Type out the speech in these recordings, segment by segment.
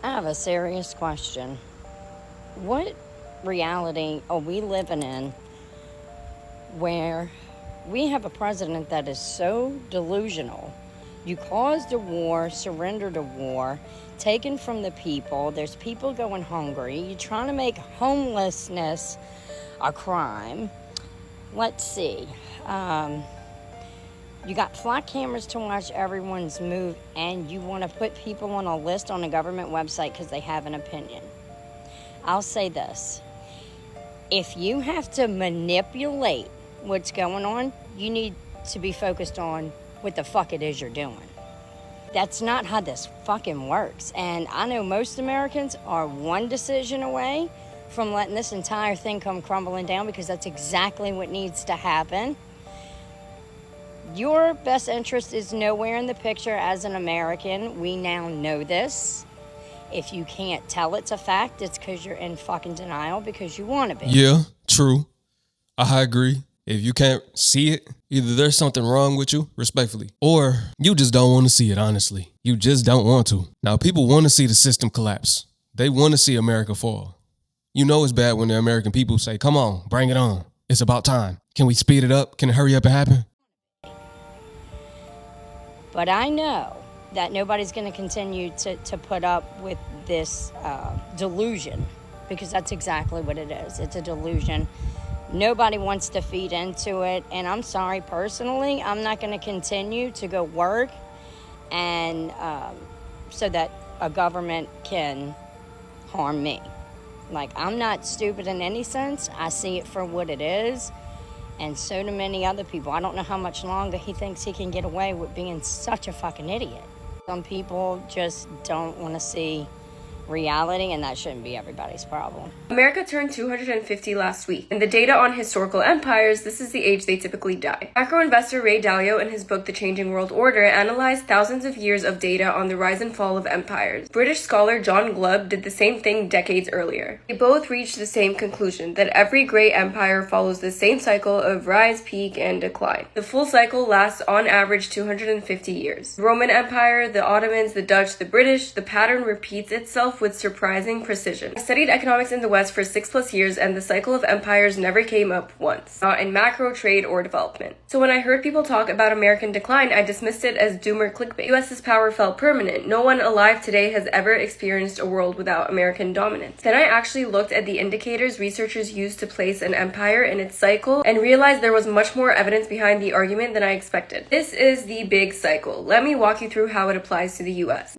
I have a serious question. What reality are we living in where we have a president that is so delusional? You caused a war, surrendered a war, taken from the people. There's people going hungry. You're trying to make homelessness a crime. Let's see. You got flat cameras to watch everyone's move, and you want to put people on a list on a government website because they have an opinion. I'll say this. If you have to manipulate what's going on, you need to be focused on what the fuck it is you're doing. That's not how this fucking works. And I know most Americans are one decision away from letting this entire thing come crumbling down, because that's exactly what needs to happen. Your best interest is nowhere in the picture as an American. We now know this. If you can't tell it's a fact, it's because you're in fucking denial because you want to be. Yeah, true. I agree. If you can't see it, either there's something wrong with you, respectfully, or you just don't want to see it, honestly. You just don't want to. Now, people want to see the system collapse. They want to see America fall. You know it's bad when the American people say, come on, bring it on. It's about time. Can we speed it up? Can it hurry up and happen? But I know that nobody's going to continue to put up with this delusion, because that's exactly what it is. It's a delusion. Nobody wants to feed into it. And I'm sorry, personally, I'm not going to continue to go work and so that a government can harm me. Like, I'm not stupid in any sense. I see it for what it is. And so do many other people. I don't know how much longer he thinks he can get away with being such a fucking idiot. Some people just don't want to see reality, and that shouldn't be everybody's problem. America turned 250 last week. In the data on historical empires, this is the age they typically die. Macro investor Ray Dalio, in his book The Changing World Order, analyzed thousands of years of data on the rise and fall of empires. British scholar John Glubb did the same thing decades earlier. They both reached the same conclusion, that every great empire follows the same cycle of rise, peak, and decline. The full cycle lasts on average 250 years. The Roman Empire, the Ottomans, the Dutch, the British, the pattern repeats itself with surprising precision. I studied economics in the West for 6+ years, and the cycle of empires never came up once, not in macro, trade, or development. So when I heard people talk about American decline, I dismissed it as doomer clickbait. US's power felt permanent. No one alive today has ever experienced a world without American dominance. Then I actually looked at the indicators researchers used to place an empire in its cycle and realized there was much more evidence behind the argument than I expected. This is the big cycle. Let me walk you through how it applies to the US.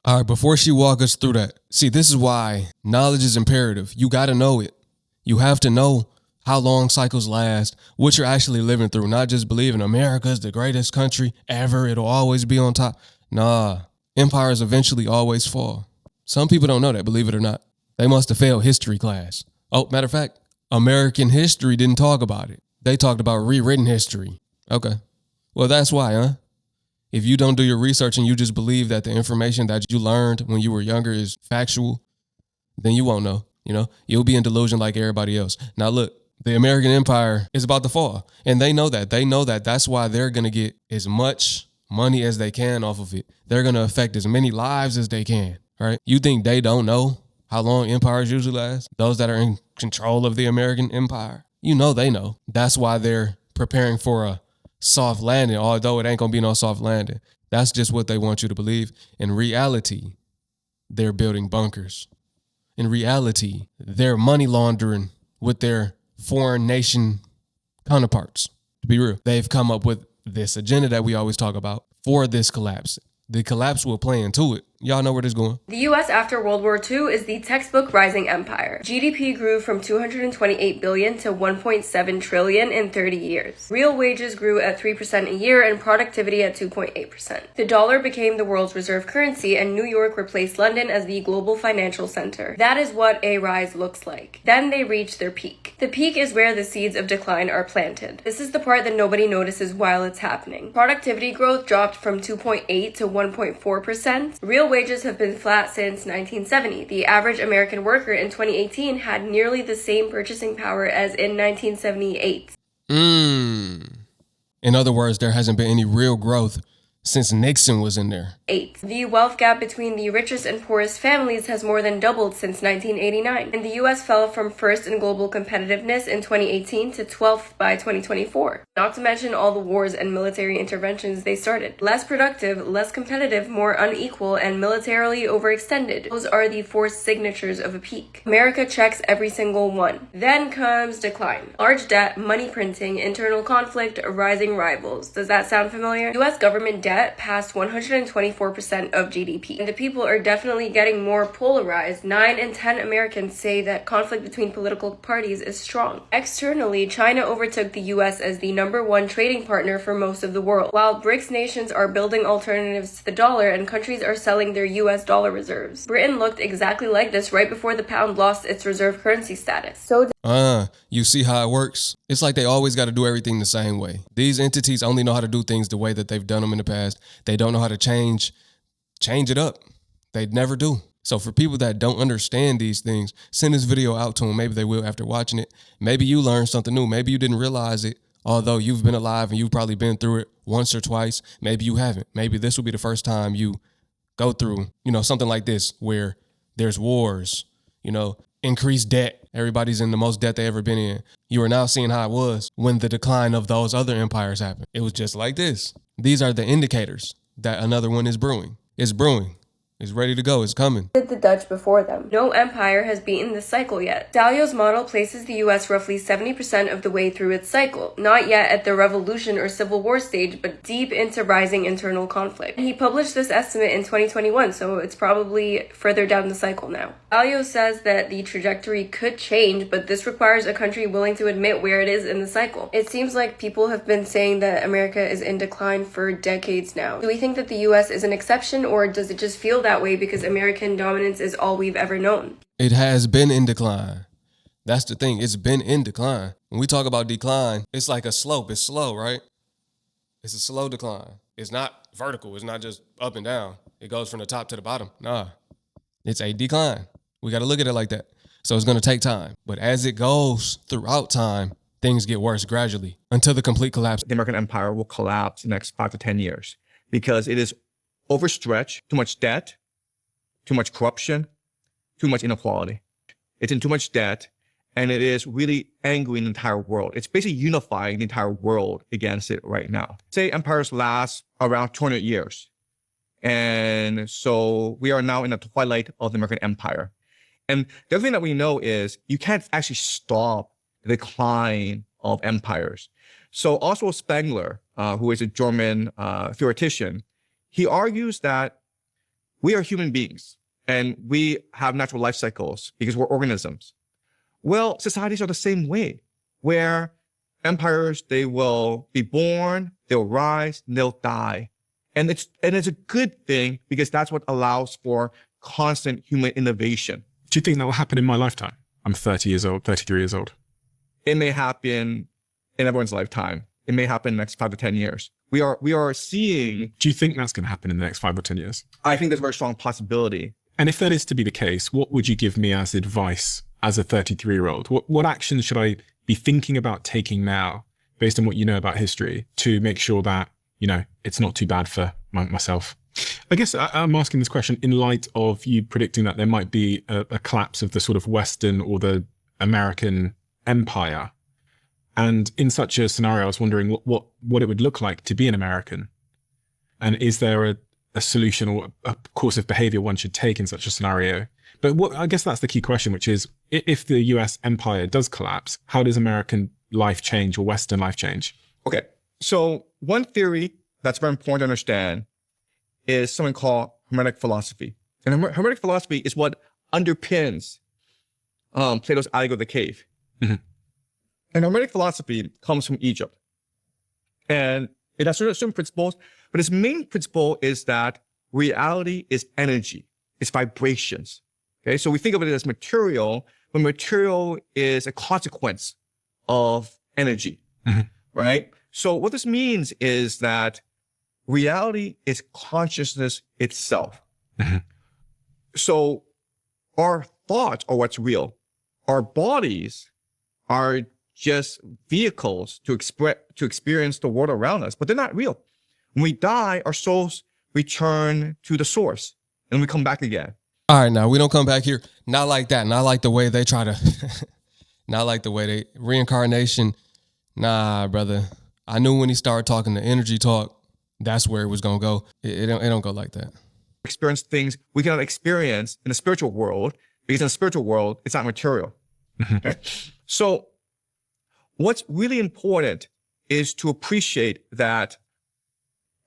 All right, before she walks us through that, see, this is why knowledge is imperative. You got to know it. You have to know how long cycles last, what you're actually living through, not just believing America's the greatest country ever. It'll always be on top. Nah, empires eventually always fall. Some people don't know that, believe it or not. They must have failed history class. Oh, matter of fact, American history didn't talk about it. They talked about rewritten history. Okay. Well, that's why, huh? If you don't do your research and you just believe that the information that you learned when you were younger is factual, then you won't know, You'll be in delusion like everybody else. Now, look, the American empire is about to fall, and they know that. They know that. That's why they're going to get as much money as they can off of it. They're going to affect as many lives as they can, right? You think they don't know how long empires usually last? Those that are in control of the American empire, they know. That's why they're preparing for a soft landing, although it ain't gonna be no soft landing. That's just what they want you to believe. In reality, they're building bunkers. In reality, they're money laundering with their foreign nation counterparts. To be real, they've come up with this agenda that we always talk about for this collapse. The collapse will play into it. Y'all know where this is going. The US after World War II is the textbook rising empire. GDP grew from $228 billion to $1.7 trillion in 30 years. Real wages grew at 3% a year and productivity at 2.8%. The dollar became the world's reserve currency, and New York replaced London as the global financial center. That is what a rise looks like. Then they reach their peak. The peak is where the seeds of decline are planted. This is the part that nobody notices while it's happening. Productivity growth dropped from 2.8 to 1.4%. Real wages have been flat since 1970. The average American worker in 2018 had nearly the same purchasing power as in 1978. In other words, there hasn't been any real growth since Nixon was in there. 8. The wealth gap between the richest and poorest families has more than doubled since 1989, and the US fell from first in global competitiveness in 2018 to 12th by 2024. Not to mention all the wars and military interventions they started. Less productive, less competitive, more unequal, and militarily overextended. Those are the 4 signatures of a peak. America checks every single one. Then comes decline. Large debt, money printing, internal conflict, rising rivals. Does that sound familiar? US government debt passed 124% of GDP. And the people are definitely getting more polarized. 9 in 10 Americans say that conflict between political parties is strong. Externally, China overtook the US as the #1 trading partner for most of the world, while BRICS nations are building alternatives to the dollar and countries are selling their US dollar reserves. Britain looked exactly like this right before the pound lost its reserve currency status. So You see how it works? It's like they always got to do everything the same way. These entities only know how to do things the way that they've done them in the past. They don't know how to change it up. They never do. So for people that don't understand these things, send this video out to them. Maybe they will after watching it. Maybe you learned something new. Maybe you didn't realize it, although you've been alive and you've probably been through it once or twice. Maybe you haven't. Maybe this will be the first time you go through, something like this where there's wars, increased debt. Everybody's in the most debt they ever been in. You are now seeing how it was when the decline of those other empires happened. It was just like this. These are the indicators that another one is brewing. It's brewing. It's ready to go. It's coming. Did the Dutch before them. No empire has beaten this cycle yet. Dalio's model places the US roughly 70% of the way through its cycle, not yet at the revolution or civil war stage, but deep into rising internal conflict. He published this estimate in 2021, so it's probably further down the cycle now. Dalio says that the trajectory could change, but this requires a country willing to admit where it is in the cycle. It seems like people have been saying that America is in decline for decades now. Do we think that the US is an exception, or does it just feel that way because American dominance is all we've ever known? It has been in decline. That's the thing. It's been in decline. When we talk about decline, it's like a slope. It's slow, right? It's a slow decline. It's not vertical. It's not just up and down. It goes from the top to the bottom. Nah, it's a decline. We got to look at it like that. So it's going to take time. But as it goes throughout time, things get worse gradually until the complete collapse. The American empire will collapse in the next 5 to 10 years because it is overstretched, too much debt, too much corruption, too much inequality. It's in too much debt, and it is really angering the entire world. It's basically unifying the entire world against it right now. Say empires last around 200 years. And so we are now in the twilight of the American empire. And the other thing that we know is you can't actually stop the decline of empires. So Oswald Spengler, who is a German theoretician, he argues that we are human beings and we have natural life cycles because we're organisms. Well, societies are the same way, where empires, they will be born, they'll rise, and they'll die. And it's a good thing because that's what allows for constant human innovation. Do you think that will happen in my lifetime? I'm 30 years old, 33 years old. It may happen in everyone's lifetime. It may happen in the next 5 to 10 years. We are seeing... Do you think that's going to happen in the next 5 or 10 years? I think there's a very strong possibility. And if that is to be the case, what would you give me as advice as a 33-year-old? What actions should I be thinking about taking now, based on what you know about history, to make sure that, it's not too bad for myself? I guess I'm asking this question in light of you predicting that there might be a collapse of the sort of Western or the American empire. And in such a scenario, I was wondering what it would look like to be an American. And is there a solution or a course of behavior one should take in such a scenario? But I guess that's the key question, which is, if the US empire does collapse, how does American life change or Western life change? Okay, so one theory that's very important to understand is something called Hermetic philosophy. And Hermetic philosophy is what underpins Plato's Allegory of the Cave. Mm-hmm. And Hermetic philosophy comes from Egypt. And it has certain principles, but its main principle is that reality is energy, it's vibrations. Okay, so we think of it as material, but material is a consequence of energy, mm-hmm. right? So what this means is that reality is consciousness itself. Mm-hmm. So our thoughts are what's real. Our bodies are just vehicles to experience the world around us, but they're not real. When we die, our souls return to the source and we come back again. All right, now we don't come back here. Not like that. Not like the way they try to, not like the way they, reincarnation. Nah, brother. I knew when he started talking the energy talk, that's where it was going to go. It don't go like that. Experience things we cannot experience in the spiritual world, because in the spiritual world, it's not material. Okay? So what's really important is to appreciate that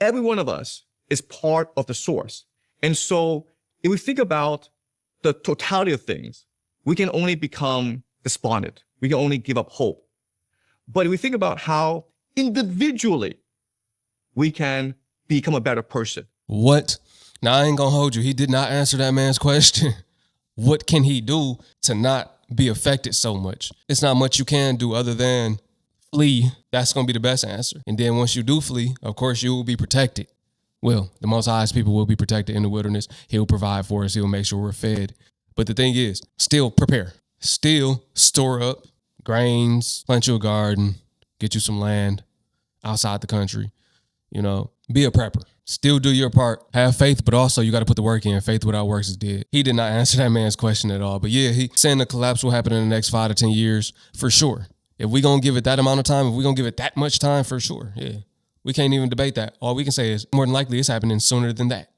every one of us is part of the source. And so if we think about the totality of things, we can only become despondent. We can only give up hope. But if we think about how individually we can become a better person. What? Now, I ain't going to hold you. He did not answer that man's question. What can he do to not be affected so much? It's not much you can do other than flee. That's going to be the best answer. And then once you do flee, of course, you will be protected. Well, the Most High's people will be protected in the wilderness. He'll provide for us. He'll make sure we're fed. But the thing is, still prepare. Still store up grains, plant you a garden, get you some land outside the country. You know, be a prepper. Still do your part. Have faith, but also you got to put the work in. Faith without works is dead. He did not answer that man's question at all. But yeah, he saying the collapse will happen in the next 5 to 10 years for sure. If we going to give it that amount of time, if we going to give it that much time, for sure. Yeah. We can't even debate that. All we can say is more than likely it's happening sooner than that.